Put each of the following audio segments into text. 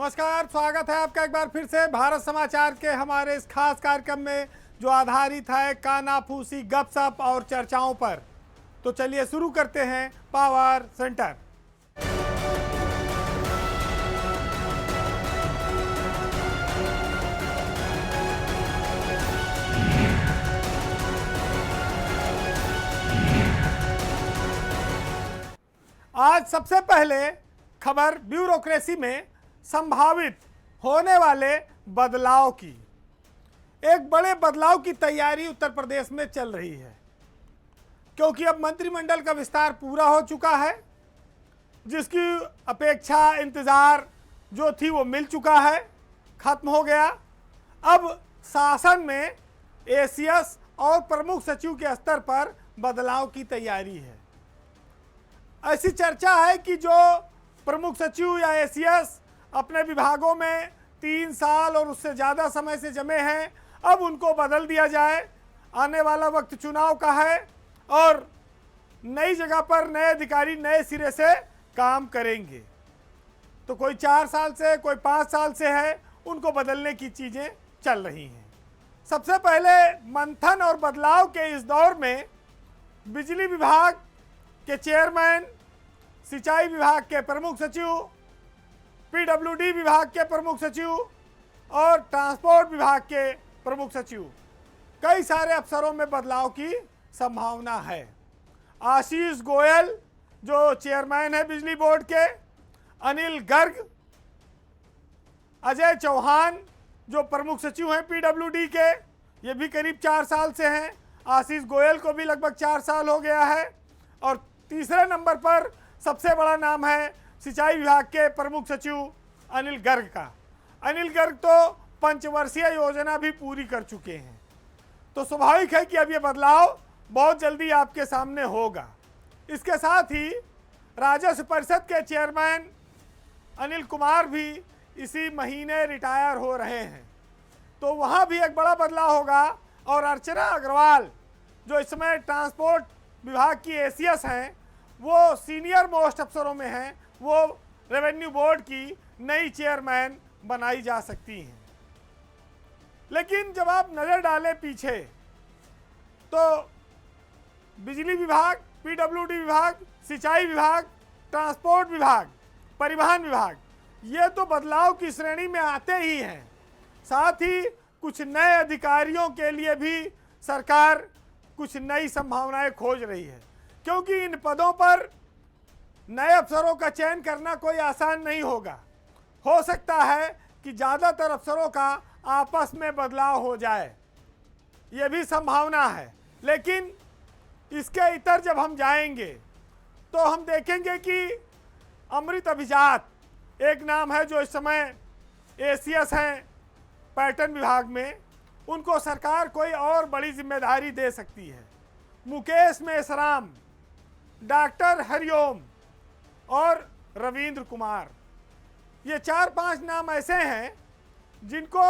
नमस्कार, स्वागत है आपका एक बार फिर से भारत समाचार के हमारे इस खास कार्यक्रम में जो आधारित है कानाफूसी गपशप और चर्चाओं पर। तो चलिए शुरू करते हैं पावर सेंटर। आज सबसे पहले खबर ब्यूरोक्रेसी में संभावित होने वाले बदलाव की। एक बड़े बदलाव की तैयारी उत्तर प्रदेश में चल रही है, क्योंकि अब मंत्रिमंडल का विस्तार पूरा हो चुका है, जिसकी अपेक्षा इंतजार जो थी वो मिल चुका है, खत्म हो गया। अब शासन में एसीएस और प्रमुख सचिव के स्तर पर बदलाव की तैयारी है। ऐसी चर्चा है कि जो प्रमुख सचिव या एसीएस अपने विभागों में 3 साल और उससे ज़्यादा समय से जमे हैं, अब उनको बदल दिया जाए। आने वाला वक्त चुनाव का है और नई जगह पर नए अधिकारी नए सिरे से काम करेंगे। तो कोई 4 साल से, कोई 5 साल से है, उनको बदलने की चीज़ें चल रही हैं। सबसे पहले मंथन और बदलाव के इस दौर में बिजली विभाग के चेयरमैन, सिंचाई विभाग के प्रमुख सचिव, पीडब्ल्यूडी विभाग के प्रमुख सचिव और ट्रांसपोर्ट विभाग के प्रमुख सचिव, कई सारे अफसरों में बदलाव की संभावना है। आशीष गोयल जो चेयरमैन है बिजली बोर्ड के, अनिल गर्ग, अजय चौहान जो प्रमुख सचिव हैं पीडब्ल्यूडी के, ये भी करीब 4 साल से हैं। आशीष गोयल को भी लगभग 4 साल हो गया है। और तीसरे नंबर पर सबसे बड़ा नाम है सिंचाई विभाग के प्रमुख सचिव अनिल गर्ग का। अनिल गर्ग तो पंचवर्षीय योजना भी पूरी कर चुके हैं। तो स्वाभाविक है कि अब ये बदलाव बहुत जल्दी आपके सामने होगा। इसके साथ ही राजस्व परिषद के चेयरमैन अनिल कुमार भी इसी महीने रिटायर हो रहे हैं, तो वहाँ भी एक बड़ा बदलाव होगा। और अर्चना अग्रवाल जो इस समय ट्रांसपोर्ट विभाग की एसीएस हैं, वो सीनियर मोस्ट अफसरों में हैं, वो रेवेन्यू बोर्ड की नई चेयरमैन बनाई जा सकती हैं। लेकिन जब आप नज़र डालें पीछे, तो बिजली विभाग, पीडब्ल्यूडी विभाग, सिंचाई विभाग, ट्रांसपोर्ट विभाग, परिवहन विभाग, ये तो बदलाव की श्रेणी में आते ही हैं। साथ ही कुछ नए अधिकारियों के लिए भी सरकार कुछ नई संभावनाएं खोज रही है, क्योंकि इन पदों पर नए अफसरों का चयन करना कोई आसान नहीं होगा। हो सकता है कि ज़्यादातर अफसरों का आपस में बदलाव हो जाए, ये भी संभावना है। लेकिन इसके इतर जब हम जाएंगे तो हम देखेंगे कि अमृत अभिजात एक नाम है जो इस समय एसीएस हैं पर्यटन विभाग में, उनको सरकार कोई और बड़ी जिम्मेदारी दे सकती है। मुकेश मेश्राम, डॉक्टर हरिओम और रविंद्र कुमार, ये 4-5 नाम ऐसे हैं जिनको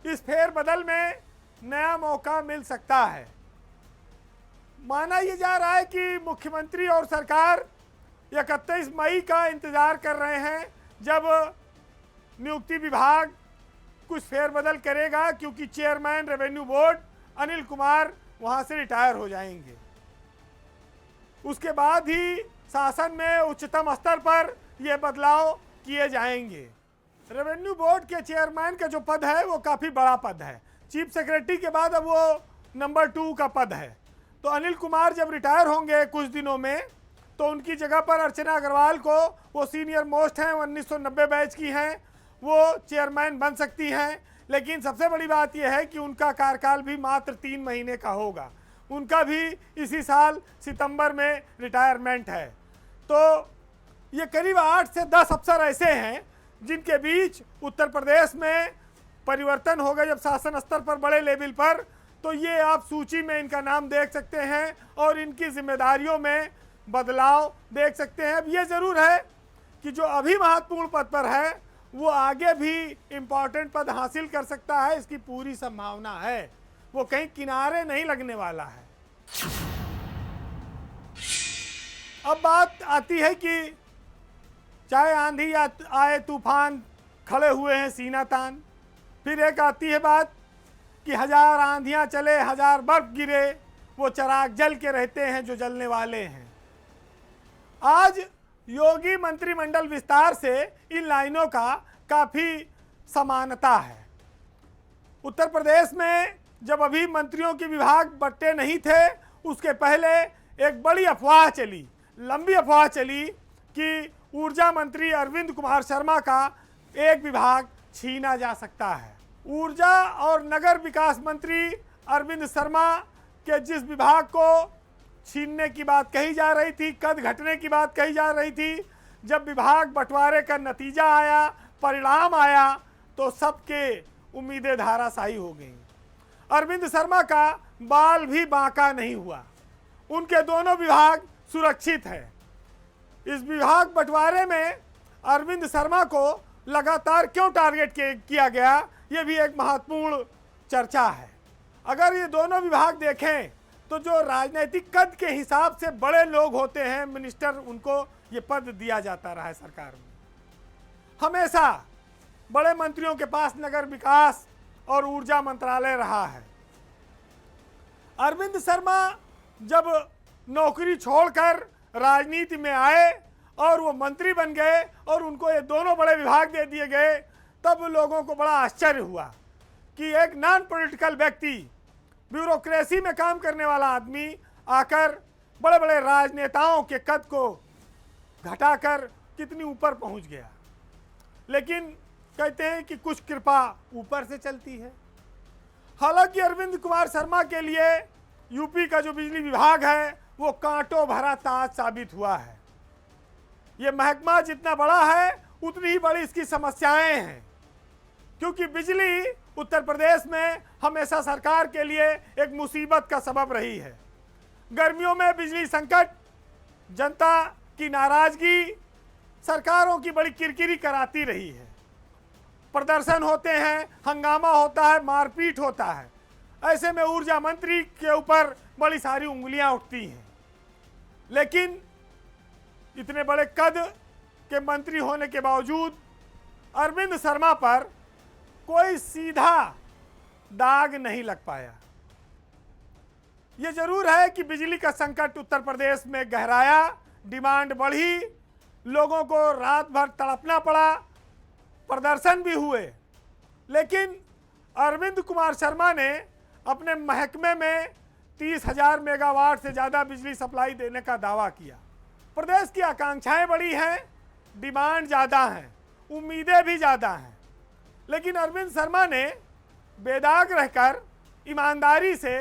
इस फेरबदल में नया मौका मिल सकता है। माना ये जा रहा है कि मुख्यमंत्री और सरकार 31 मई का इंतज़ार कर रहे हैं, जब नियुक्ति विभाग कुछ फेरबदल करेगा, क्योंकि chairman revenue board Anil Kumar वहाँ से रिटायर हो जाएंगे। उसके बाद ही शासन में उच्चतम स्तर पर ये बदलाव किए जाएंगे। रेवेन्यू बोर्ड के चेयरमैन का जो पद है वो काफ़ी बड़ा पद है, चीफ सेक्रेटरी के बाद अब वो नंबर 2 का पद है। तो अनिल कुमार जब रिटायर होंगे कुछ दिनों में, तो उनकी जगह पर अर्चना अग्रवाल को, वो सीनियर मोस्ट हैं, 1990 बैच की हैं, वो चेयरमैन बन सकती हैं। लेकिन सबसे बड़ी बात यह है कि उनका कार्यकाल भी मात्र 3 महीने का होगा। उनका भी इसी साल सितंबर में रिटायरमेंट है। तो ये करीब 8 से 10 अफसर ऐसे हैं जिनके बीच उत्तर प्रदेश में परिवर्तन होगा जब शासन स्तर पर बड़े लेवल पर। तो ये आप सूची में इनका नाम देख सकते हैं और इनकी जिम्मेदारियों में बदलाव देख सकते हैं। अब ये ज़रूर है कि जो अभी महत्वपूर्ण पद पर है वो आगे भी इम्पॉर्टेंट पद हासिल कर सकता है, इसकी पूरी संभावना है। वो कहीं किनारे नहीं लगने वाला है। अब बात आती है कि चाहे आंधी आए, तूफान, खड़े हुए हैं सीना तान। फिर एक आती है बात कि 1000 आंधियां चले, 1000 बर्फ गिरे, वो चिराग जल के रहते हैं जो जलने वाले हैं। आज योगी मंत्रिमंडल विस्तार से इन लाइनों का काफ़ी समानता है। उत्तर प्रदेश में जब अभी मंत्रियों के विभाग बंटे नहीं थे, उसके पहले एक बड़ी अफवाह चली, लंबी अफवाह चली कि ऊर्जा मंत्री अरविंद कुमार शर्मा का एक विभाग छीना जा सकता है। ऊर्जा और नगर विकास मंत्री अरविंद शर्मा के जिस विभाग को छीनने की बात कही जा रही थी, कद घटने की बात कही जा रही थी, जब विभाग बंटवारे का नतीजा आया, परिणाम आया, तो सबके उम्मीदें धाराशायी हो गई। अरविंद शर्मा का बाल भी बांका नहीं हुआ, उनके दोनों विभाग सुरक्षित है। इस विभाग बंटवारे में अरविंद शर्मा को लगातार क्यों टारगेट किया गया, ये भी एक महत्वपूर्ण चर्चा है। अगर ये दोनों विभाग देखें तो जो राजनीतिक कद के हिसाब से बड़े लोग होते हैं मिनिस्टर, उनको ये पद दिया जाता रहा है सरकार में। हमेशा बड़े मंत्रियों के पास नगर विकास और ऊर्जा मंत्रालय रहा है। अरविंद शर्मा जब नौकरी छोड़कर राजनीति में आए और वो मंत्री बन गए और उनको ये दोनों बड़े विभाग दे दिए गए, तब लोगों को बड़ा आश्चर्य हुआ कि एक नॉन पॉलिटिकल व्यक्ति, ब्यूरोक्रेसी में काम करने वाला आदमी आकर बड़े बड़े राजनेताओं के कद को घटाकर कितनी ऊपर पहुंच गया। लेकिन कहते हैं कि कुछ कृपा ऊपर से चलती है। हालांकि अरविंद कुमार शर्मा के लिए यूपी का जो बिजली विभाग है वो कांटों भरा ताज साबित हुआ है। ये महकमा जितना बड़ा है उतनी ही बड़ी इसकी समस्याएं हैं, क्योंकि बिजली उत्तर प्रदेश में हमेशा सरकार के लिए एक मुसीबत का सबब रही है। गर्मियों में बिजली संकट, जनता की नाराजगी सरकारों की बड़ी किरकिरी कराती रही है। प्रदर्शन होते हैं, हंगामा होता है, मारपीट होता है। ऐसे में ऊर्जा मंत्री के ऊपर बड़ी सारी उंगलियां उठती हैं। लेकिन इतने बड़े कद के मंत्री होने के बावजूद अरविंद शर्मा पर कोई सीधा दाग नहीं लग पाया। ये जरूर है कि बिजली का संकट उत्तर प्रदेश में गहराया, डिमांड बढ़ी, लोगों को रात भर तड़पना पड़ा, प्रदर्शन भी हुए। लेकिन अरविंद कुमार शर्मा ने अपने महकमे में 30,000 मेगावाट से ज़्यादा बिजली सप्लाई देने का दावा किया। प्रदेश की आकांक्षाएं बड़ी हैं, डिमांड ज़्यादा हैं, उम्मीदें भी ज़्यादा हैं। लेकिन अरविंद शर्मा ने बेदाग रहकर ईमानदारी से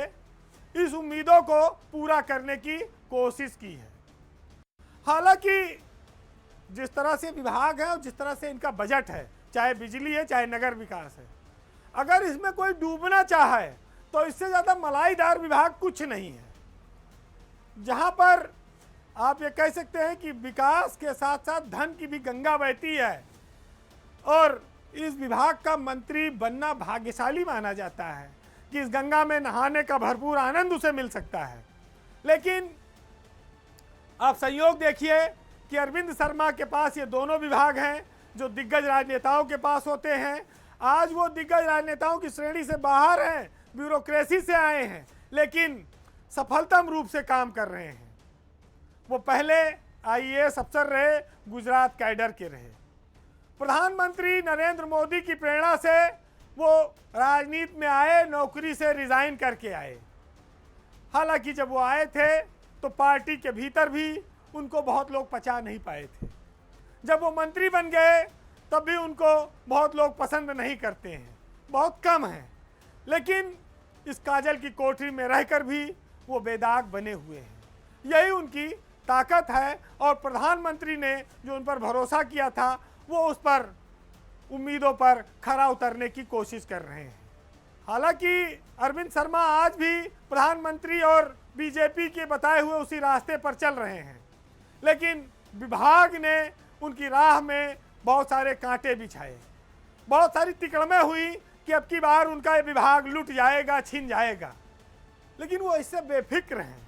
इस उम्मीदों को पूरा करने की कोशिश की है। हालांकि जिस तरह से विभाग है और जिस तरह से इनका बजट है, चाहे बिजली है चाहे नगर विकास है, अगर इसमें कोई डूबना चाहे तो इससे ज़्यादा मलाईदार विभाग कुछ नहीं है। जहाँ पर आप ये कह सकते हैं कि विकास के साथ साथ धन की भी गंगा बहती है और इस विभाग का मंत्री बनना भाग्यशाली माना जाता है कि इस गंगा में नहाने का भरपूर आनंद उसे मिल सकता है। लेकिन आप संयोग देखिए कि अरविंद शर्मा के पास ये दोनों विभाग हैं जो दिग्गज राजनेताओं के पास होते हैं। आज वो दिग्गज राजनेताओं की श्रेणी से बाहर हैं, ब्यूरोक्रेसी से आए हैं, लेकिन सफलतम रूप से काम कर रहे हैं। वो पहले आईएएस अफसर रहे, गुजरात कैडर के रहे। प्रधानमंत्री नरेंद्र मोदी की प्रेरणा से वो राजनीति में आए, नौकरी से रिजाइन करके आए। हालांकि जब वो आए थे तो पार्टी के भीतर भी उनको बहुत लोग पचा नहीं पाए थे। जब वो मंत्री बन गए तब भी उनको बहुत लोग पसंद नहीं करते हैं, बहुत कम हैं। लेकिन इस काजल की कोठरी में रहकर भी वो बेदाग बने हुए हैं। यही उनकी ताकत है और प्रधानमंत्री ने जो उन पर भरोसा किया था वो उस पर उम्मीदों पर खरा उतरने की कोशिश कर रहे हैं। हालांकि अरविंद शर्मा आज भी प्रधानमंत्री और बीजेपी के बताए हुए उसी रास्ते पर चल रहे हैं, लेकिन विभाग ने उनकी राह में बहुत सारे कांटे बिछाए, बहुत सारी तिकड़में हुई कि अब की बार उनका ये विभाग लुट जाएगा, छिन जाएगा। लेकिन वो इससे बेफिक्र हैं,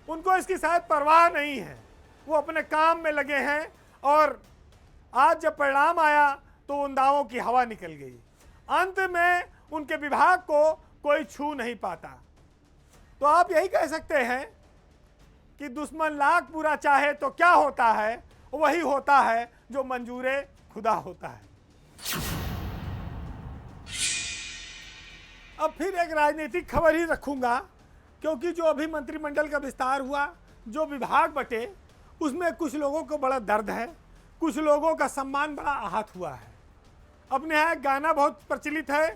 उनको इसकी शायद परवाह नहीं है। वो अपने काम में लगे हैं और आज जब परिणाम आया तो उन दावों की हवा निकल गई। अंत में उनके विभाग को कोई छू नहीं पाता। तो आप यही कह सकते हैं कि दुश्मन लाख बुरा चाहे तो क्या होता है, वही होता है जो मंजूरे खुदा होता है। अब फिर एक राजनीतिक खबर ही रखूंगा, क्योंकि जो अभी मंत्रिमंडल का विस्तार हुआ, जो विभाग बटे, उसमें कुछ लोगों को बड़ा दर्द है, कुछ लोगों का सम्मान बड़ा आहत हुआ है। अपने यहाँ एक गाना बहुत प्रचलित है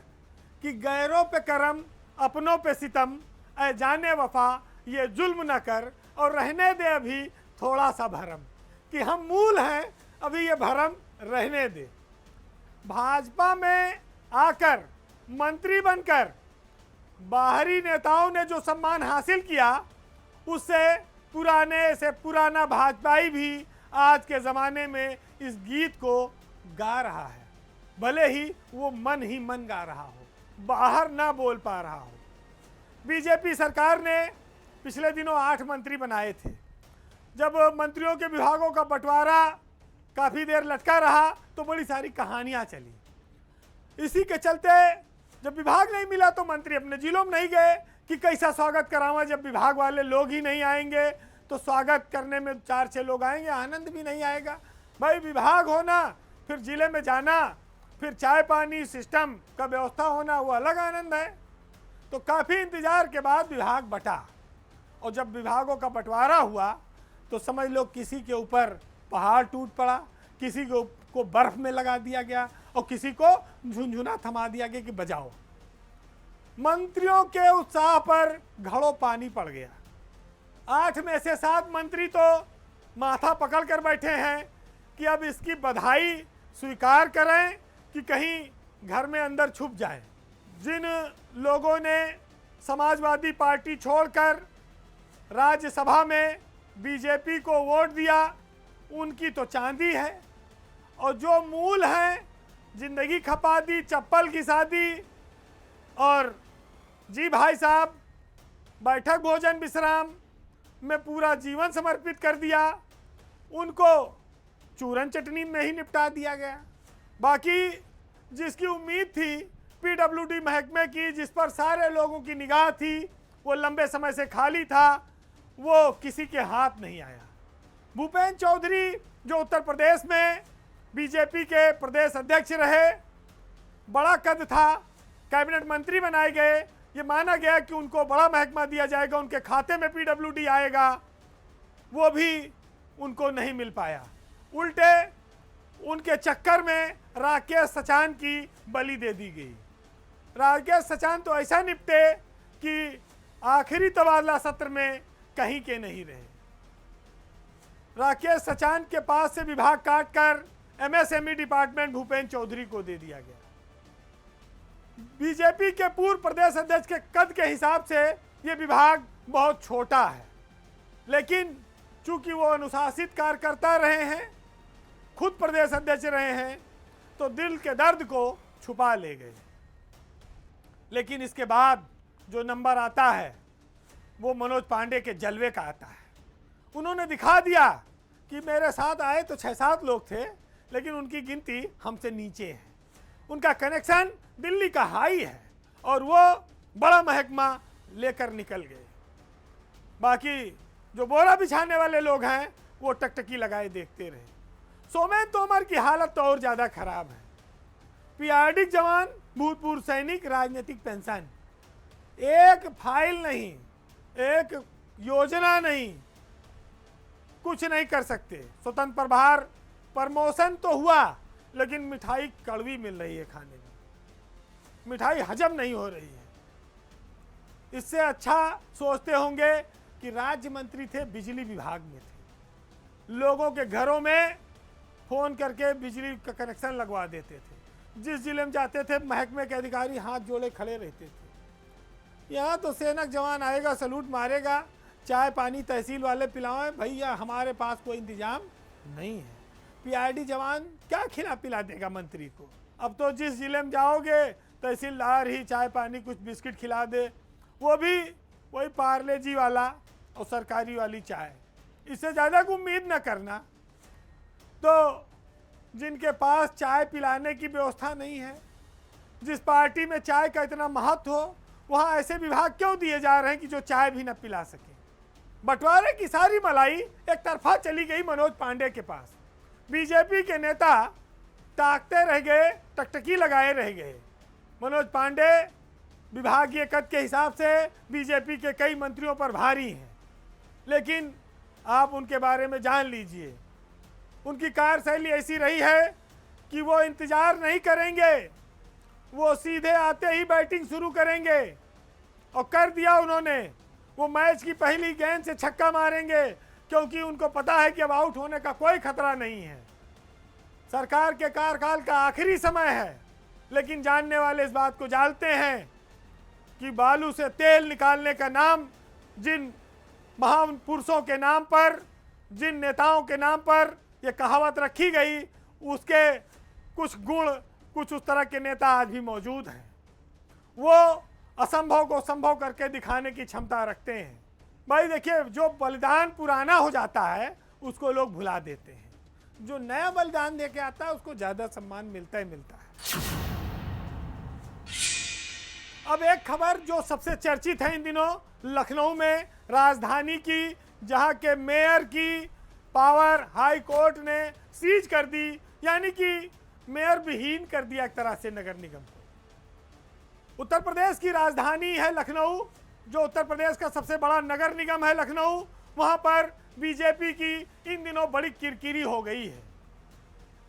कि गैरों पे करम अपनों पे सितम, ऐ जाने वफा ये जुल्म न कर, और रहने दे अभी थोड़ा सा भरम, कि हम मूल हैं, अभी ये भरम रहने दे। भाजपा में आकर मंत्री बनकर बाहरी नेताओं ने जो सम्मान हासिल किया, उससे पुराने से पुराना भाजपाई भी आज के ज़माने में इस गीत को गा रहा है, भले ही वो मन ही मन गा रहा हो, बाहर ना बोल पा रहा हो। बीजेपी सरकार ने पिछले दिनों 8 मंत्री बनाए थे। जब मंत्रियों के विभागों का बंटवारा काफ़ी देर लटका रहा तो बड़ी सारी कहानियाँ चली। इसी के चलते जब विभाग नहीं मिला तो मंत्री अपने जिलों में नहीं गए कि कैसा स्वागत करावा। जब विभाग वाले लोग ही नहीं आएंगे तो स्वागत करने में 4-6 लोग आएंगे, आनंद भी नहीं आएगा। भाई विभाग होना, फिर जिले में जाना, फिर चाय पानी सिस्टम का व्यवस्था होना, वो अलग आनंद है। तो काफ़ी इंतजार के बाद विभाग बटा, और जब विभागों का बंटवारा हुआ तो समझ लो किसी के ऊपर पहाड़ टूट पड़ा, किसी को बर्फ में लगा दिया गया, और किसी को झुनझुना थमा दिया गया कि बजाओ। मंत्रियों के उत्साह पर घड़ों पानी पड़ गया। 8 में से 7 मंत्री तो माथा पकड़ कर बैठे हैं कि अब इसकी बधाई स्वीकार करें कि कहीं घर में अंदर छुप जाए। जिन लोगों ने समाजवादी पार्टी छोड़कर राज्यसभा में बीजेपी को वोट दिया, उनकी तो चांदी है, और जो मूल हैं, जिंदगी खपा दी, चप्पल घिसा दी, और जी भाई साहब बैठक भोजन विश्राम में पूरा जीवन समर्पित कर दिया, उनको चूरन चटनी में ही निपटा दिया गया। बाकी जिसकी उम्मीद थी पीडब्ल्यूडी महकमे की, जिस पर सारे लोगों की निगाह थी, वो लंबे समय से खाली था, वो किसी के हाथ नहीं आया। भूपेंद्र चौधरी जो उत्तर प्रदेश में बीजेपी के प्रदेश अध्यक्ष रहे, बड़ा कद था, कैबिनेट मंत्री बनाए गए, ये माना गया कि उनको बड़ा महकमा दिया जाएगा, उनके खाते में पीडब्ल्यूडी आएगा, वो भी उनको नहीं मिल पाया। उल्टे उनके चक्कर में राकेश सचान की बलि दे दी गई। राकेश सचान तो ऐसा निपटे कि आखिरी तबादला सत्र में कहीं के नहीं रहे। राकेश सचान के पास से विभाग काटकर एमएसएमई डिपार्टमेंट भूपेंद्र चौधरी को दे दिया गया। बीजेपी के पूर्व प्रदेश अध्यक्ष के कद के हिसाब से ये विभाग बहुत छोटा है, लेकिन चूंकि वो अनुशासित कार्यकर्ता रहे हैं, खुद प्रदेश अध्यक्ष रहे हैं, तो दिल के दर्द को छुपा ले गए। लेकिन इसके बाद जो नंबर आता है वो मनोज पांडे के जलवे का आता है। उन्होंने दिखा दिया कि मेरे साथ आए तो 6-7 लोग थे, लेकिन उनकी गिनती हमसे नीचे है, उनका कनेक्शन दिल्ली का हाई है, और वो बड़ा महकमा लेकर निकल गए। बाकी जो बोरा बिछाने वाले लोग हैं वो टकटकी लगाए देखते रहे। सोमेन तोमर की हालत तो और ज़्यादा खराब है। पीआरडी जवान, भूतपूर्व सैनिक, राजनीतिक पेंशन, एक फाइल नहीं, एक योजना नहीं, कुछ नहीं कर सकते। स्वतंत्र प्रभार प्रमोशन तो हुआ, लेकिन मिठाई कड़वी मिल रही है खाने में, मिठाई हजम नहीं हो रही है। इससे अच्छा सोचते होंगे कि राज्य मंत्री थे, बिजली विभाग में थे, लोगों के घरों में फ़ोन करके बिजली का कनेक्शन लगवा देते थे। जिस जिले में जाते थे महकमे के अधिकारी हाथ जोड़े खड़े रहते थे। यहाँ तो सैनिक जवान आएगा, सलूट मारेगा, चाय पानी तहसील वाले पिलाएं, भैया हमारे पास कोई इंतजाम नहीं है। पीआरडी जवान क्या खिला पिला देगा मंत्री को। अब तो जिस जिले में जाओगे तहसीलदार ही चाय पानी कुछ बिस्किट खिला दे, वो भी वही पार्ले जी वाला और सरकारी वाली चाय, इससे ज़्यादा को उम्मीद न करना। तो जिनके पास चाय पिलाने की व्यवस्था नहीं है, जिस पार्टी में चाय का इतना महत्व हो, वहाँ ऐसे विभाग क्यों दिए जा रहे हैं कि जो चाय भी न पिला सके। बंटवारे की सारी मलाई एक तरफा चली गई मनोज पांडे के पास। बीजेपी के नेता ताकते रह गए, टकटकी लगाए रह गए। मनोज पांडे विभागीय कद के हिसाब से बीजेपी के कई मंत्रियों पर भारी हैं, लेकिन आप उनके बारे में जान लीजिए, उनकी कार्यशैली ऐसी रही है कि वो इंतजार नहीं करेंगे, वो सीधे आते ही बैटिंग शुरू करेंगे। और कर दिया उन्होंने। वो मैच की पहली गेंद से छक्का मारेंगे, क्योंकि उनको पता है कि अब आउट होने का कोई खतरा नहीं है। सरकार के कार्यकाल का आखिरी समय है, लेकिन जानने वाले इस बात को जानते हैं कि बालू से तेल निकालने का नाम जिन महान पुरुषों के नाम पर, जिन नेताओं के नाम पर यह कहावत रखी गई, उसके कुछ गुण, कुछ उस तरह के नेता आज भी मौजूद हैं। वो असंभव को संभव करके दिखाने की क्षमता रखते हैं। भाई देखिए, जो बलिदान पुराना हो जाता है उसको लोग भुला देते हैं, जो नया बलिदान देके आता है उसको ज्यादा सम्मान मिलता ही मिलता है। अब एक खबर जो सबसे चर्चित है इन दिनों, लखनऊ में राजधानी की, जहां के मेयर की पावर हाई कोर्ट ने सीज कर दी, यानी कि मेयर विहीन कर दिया एक तरह से नगर निगम को। उत्तर प्रदेश की राजधानी है लखनऊ, जो उत्तर प्रदेश का सबसे बड़ा नगर निगम है लखनऊ। वहां पर बीजेपी की इन दिनों बड़ी किरकिरी हो गई है।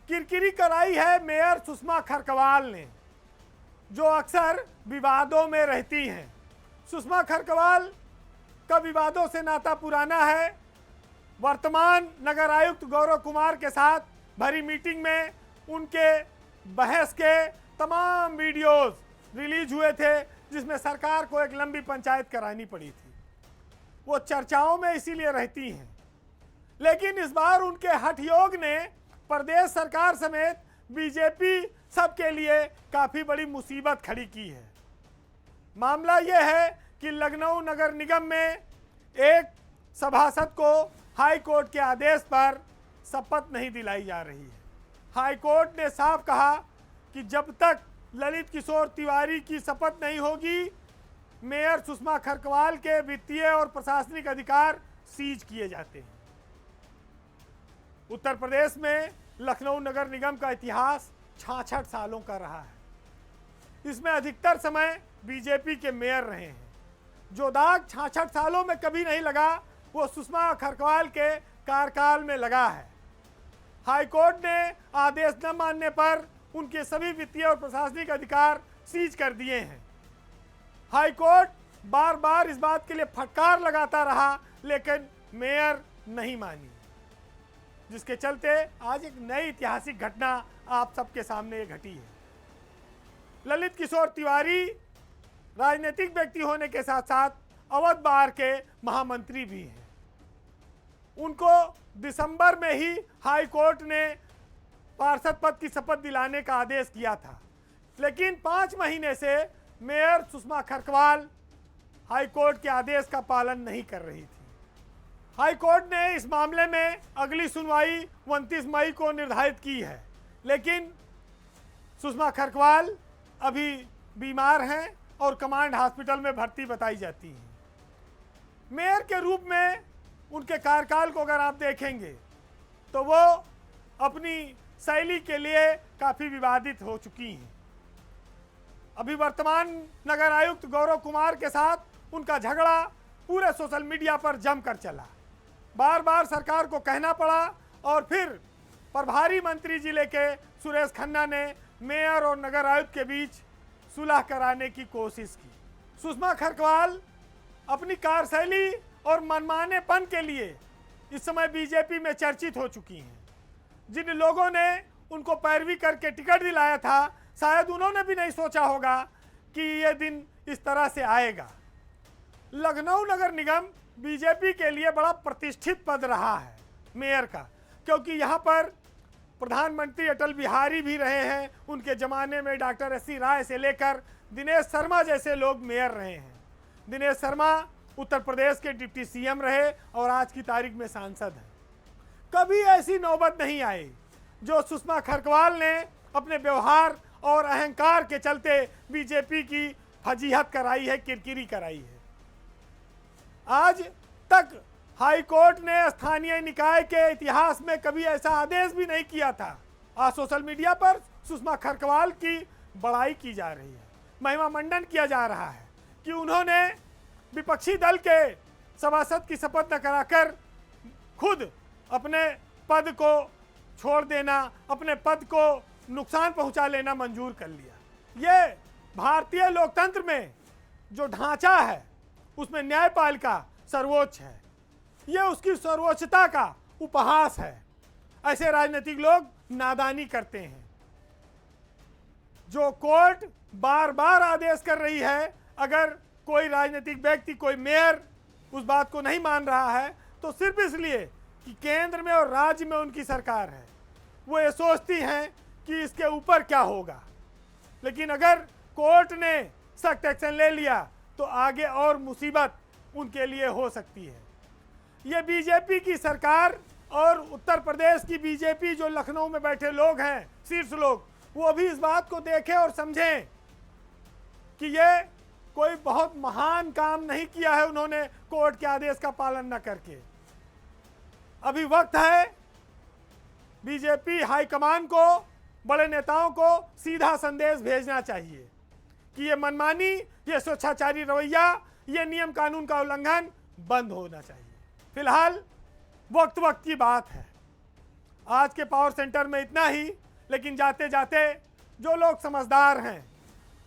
किरकिरी कराई है मेयर सुषमा खरकवाल ने, जो अक्सर विवादों में रहती हैं। सुषमा खरकवाल का विवादों से नाता पुराना है। वर्तमान नगर आयुक्त गौरव कुमार के साथ भरी मीटिंग में उनके बहस के तमाम वीडियोस रिलीज हुए थे, जिसमें सरकार को एक लंबी पंचायत करानी पड़ी थी। वो चर्चाओं में इसीलिए रहती हैं, लेकिन इस बार उनके हठयोग ने प्रदेश सरकार समेत बीजेपी सबके लिए काफ़ी बड़ी मुसीबत खड़ी की है। मामला यह है कि लखनऊ नगर निगम में एक सभासद को हाई कोर्ट के आदेश पर शपथ नहीं दिलाई जा रही है। हाई कोर्ट ने साफ कहा कि जब तक ललित किशोर तिवारी की शपथ नहीं होगी, मेयर सुषमा खरकवाल के वित्तीय और प्रशासनिक अधिकार सीज किए जाते हैं। उत्तर प्रदेश में लखनऊ नगर निगम का इतिहास 66 सालों का रहा है। इसमें अधिकतर समय बीजेपी के मेयर रहे हैं। जो दाग 66 सालों में कभी नहीं लगा, वो सुषमा खरकवाल के कार्यकाल में लगा है। हाईकोर्ट ने आदेश न मानने पर उनके सभी वित्तीय और प्रशासनिक अधिकार सीज कर दिए हैं। हाईकोर्ट बार बार इस बात के लिए फटकार लगाता रहा, लेकिन मेयर नहीं मानी, जिसके चलते आज एक नई ऐतिहासिक घटना आप सबके सामने ये घटी है। ललित किशोर तिवारी राजनीतिक व्यक्ति होने के साथ साथ अवध बार के महामंत्री भी हैं। उनको दिसंबर में ही हाई कोर्ट ने पार्षद पद की शपथ दिलाने का आदेश किया था, लेकिन 5 महीने से mayor Sushma Kharkwal high court के आदेश का पालन नहीं कर रही थी। हाई कोर्ट ने इस मामले में अगली सुनवाई 29 मई को निर्धारित की है, लेकिन सुषमा खरकवाल अभी बीमार हैं और कमांड हॉस्पिटल में भर्ती बताई जाती हैं। मेयर के रूप में उनके कार्यकाल को अगर आप देखेंगे तो वो अपनी शैली के लिए काफ़ी विवादित हो चुकी हैं। अभी वर्तमान नगर आयुक्त गौरव कुमार के साथ उनका झगड़ा पूरे सोशल मीडिया पर जमकर चला। बार बार सरकार को कहना पड़ा और फिर प्रभारी मंत्री जिले के सुरेश खन्ना ने मेयर और नगर आयुक्त के बीच सुलह कराने की कोशिश की। सुषमा खरकवाल अपनी कार्यशैली और मनमानेपन के लिए इस समय बीजेपी में चर्चित हो चुकी हैं। जिन लोगों ने उनको पैरवी करके टिकट दिलाया था, शायद उन्होंने भी नहीं सोचा होगा कि ये दिन इस तरह से आएगा। लखनऊ नगर निगम बीजेपी के लिए बड़ा प्रतिष्ठित पद रहा है मेयर का, क्योंकि यहाँ पर प्रधानमंत्री अटल बिहारी भी रहे हैं। उनके ज़माने में डॉक्टर एस.सी. राय से लेकर दिनेश शर्मा जैसे लोग मेयर रहे हैं। दिनेश शर्मा उत्तर प्रदेश के डिप्टी सीएम रहे और आज की तारीख में सांसद हैं। कभी ऐसी नौबत नहीं आई जो सुषमा खरकवाल ने अपने व्यवहार और अहंकार के चलते बीजेपी की फजीहत कराई है, किरकिरी कराई है। आज तक हाई कोर्ट ने स्थानीय निकाय के इतिहास में कभी ऐसा आदेश भी नहीं किया था। आज सोशल मीडिया पर सुषमा खरकवाल की बड़ाई की जा रही है, महिमा मंडन किया जा रहा है कि उन्होंने विपक्षी दल के सभासद की शपथ न कराकर खुद अपने पद को छोड़ देना, अपने पद को नुकसान पहुंचा लेना मंजूर कर लिया। ये भारतीय लोकतंत्र में जो ढांचा है उसमें न्यायपालिका सर्वोच्च है, ये उसकी सर्वोच्चता का उपहास है। ऐसे राजनीतिक लोग नादानी करते हैं। जो कोर्ट बार बार आदेश कर रही है, अगर कोई राजनीतिक व्यक्ति, कोई मेयर उस बात को नहीं मान रहा है तो सिर्फ इसलिए कि केंद्र में और राज्य में उनकी सरकार है, वो ये सोचती हैं कि इसके ऊपर क्या होगा। लेकिन अगर कोर्ट ने सख्त एक्शन ले लिया तो आगे और मुसीबत उनके लिए हो सकती है। ये बीजेपी की सरकार और उत्तर प्रदेश की बीजेपी, जो लखनऊ में बैठे लोग हैं, शीर्ष लोग, वो भी इस बात को देखें और समझें कि ये कोई बहुत महान काम नहीं किया है उन्होंने कोर्ट के आदेश का पालन न करके। अभी वक्त है बीजेपी हाईकमान को, बड़े नेताओं को सीधा संदेश भेजना चाहिए कि ये मनमानी, ये स्वेच्छाचारी रवैया, ये नियम कानून का उल्लंघन बंद होना चाहिए। फिलहाल वक्त की बात है। आज के पावर सेंटर में इतना ही, लेकिन जाते जाते जो लोग समझदार हैं,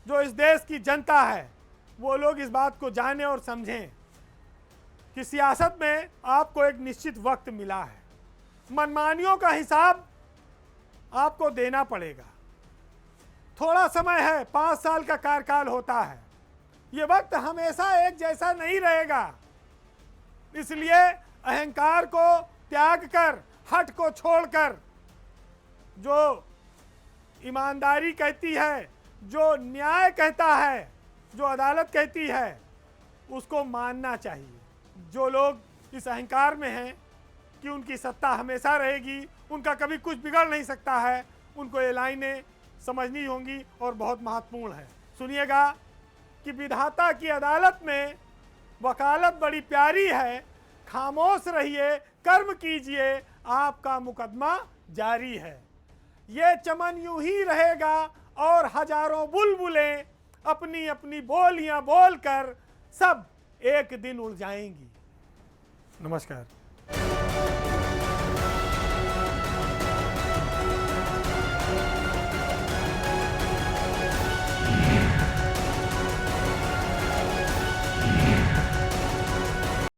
जो इस देश की जनता है, वो लोग इस बात को जानें और समझें कि सियासत में आपको एक निश्चित वक्त मिला है। मनमानियों का हिसाब आपको देना पड़ेगा। थोड़ा समय है, 5 साल का कार्यकाल होता है। ये वक्त हमेशा एक जैसा नहीं रहेगा, इसलिए अहंकार को त्याग कर, हठ को छोड़कर, जो ईमानदारी कहती है, जो न्याय कहता है, जो अदालत कहती है, उसको मानना चाहिए। जो लोग इस अहंकार में हैं कि उनकी सत्ता हमेशा रहेगी, उनका कभी कुछ बिगड़ नहीं सकता है, उनको ये लाइनें समझनी होंगी और बहुत महत्वपूर्ण है। सुनिएगा कि विधाता की अदालत में वकालत बड़ी प्यारी है, खामोश रहिए, कर्म कीजिए, आपका मुकदमा जारी है। ये चमन यूं ही रहेगा और हजारों बुलबुलें अपनी अपनी बोलियां बोलकर सब एक दिन उड़ जाएंगी। नमस्कार।